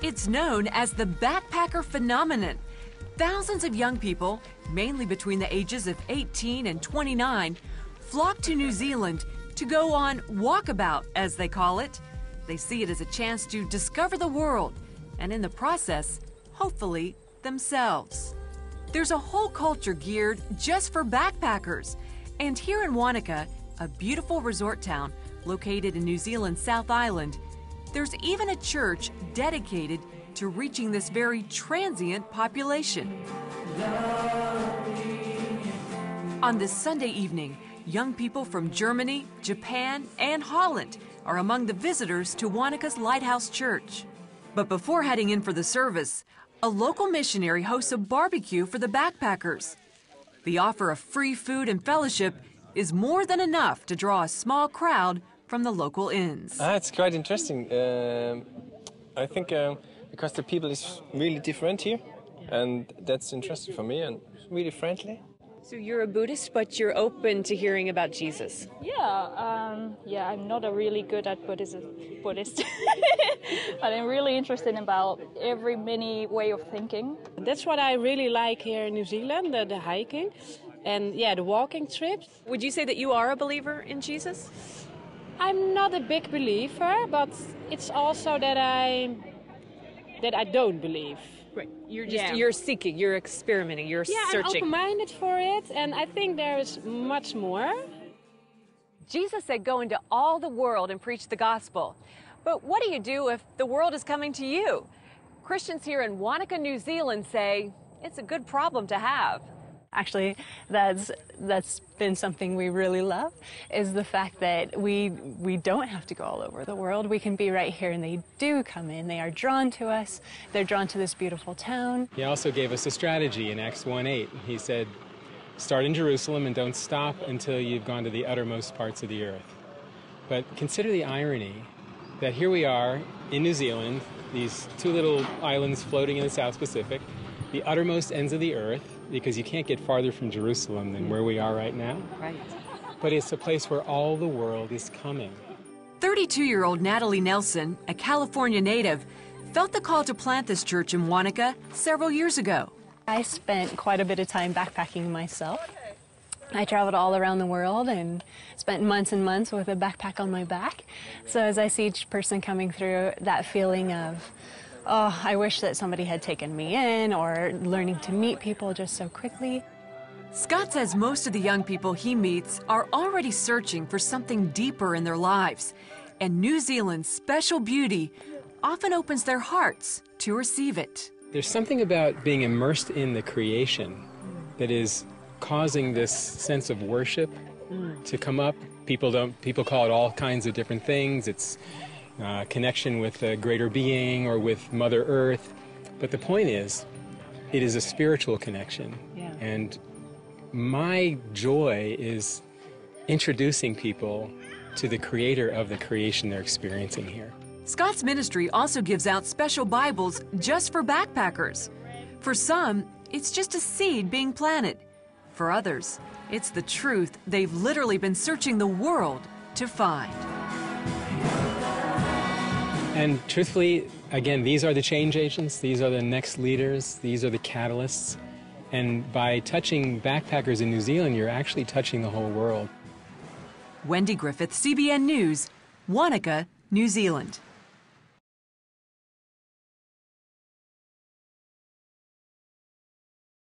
It's known as the backpacker phenomenon. Thousands of young people, mainly between the ages of 18 and 29, flock to New Zealand to go on walkabout, as they call it. They see it as a chance to discover the world and, in the process, hopefully, themselves. There's a whole culture geared just for backpackers. And here in Wanaka, a beautiful resort town located in New Zealand's South Island, there's even a church dedicated to reaching this very transient population. On this Sunday evening, young people from Germany, Japan, and Holland are among the visitors to Wanaka's Lighthouse Church. But before heading in for the service, a local missionary hosts a barbecue for the backpackers. The offer of free food and fellowship is more than enough to draw a small crowd from the local inns. It's quite interesting. I think because the people is really different here, and that's interesting for me and really friendly. So you're a Buddhist, but you're open to hearing about Jesus. Yeah, I'm not a really good at Buddhist, but I'm really interested about every many way of thinking. That's what I really like here in New Zealand, the hiking and the walking trips. Would you say that you are a believer in Jesus? I'm not a big believer, but it's also that I don't believe. Right. You're seeking, you're experimenting, you're searching. I'm open-minded for it, and I think there is much more. Jesus said, go into all the world and preach the gospel. But what do you do if the world is coming to you? Christians here in Wanaka, New Zealand say it's a good problem to have. Actually, that's been something we really love, is the fact that we don't have to go all over the world. We can be right here, and they do come in. They are drawn to us. They're drawn to this beautiful town. He also gave us a strategy in Acts 1:8. He said, start in Jerusalem and don't stop until you've gone to the uttermost parts of the earth. But consider the irony that here we are in New Zealand, these two little islands floating in the South Pacific, the uttermost ends of the earth, because you can't get farther from Jerusalem than where we are right now. Right. But it's a place where all the world is coming. 32-year-old Natalie Nelson, a California native, felt the call to plant this church in Wanaka several years ago. I spent quite a bit of time backpacking myself. I traveled all around the world and spent months and months with a backpack on my back. So as I see each person coming through, that feeling of, oh, I wish that somebody had taken me in, or learning to meet people just so quickly. Scott says most of the young people he meets are already searching for something deeper in their lives, and New Zealand's special beauty often opens their hearts to receive it. There's something about being immersed in the creation that is causing this sense of worship to come up. People call it all kinds of different things. It's connection with a greater being or with Mother Earth. But the point is, it is a spiritual connection. Yeah. And my joy is introducing people to the creator of the creation they're experiencing here. Scott's ministry also gives out special Bibles just for backpackers. For some, it's just a seed being planted. For others, it's the truth they've literally been searching the world to find. And truthfully, again, these are the change agents, these are the next leaders, these are the catalysts. And by touching backpackers in New Zealand, you're actually touching the whole world. Wendy Griffith, CBN News, Wanaka, New Zealand.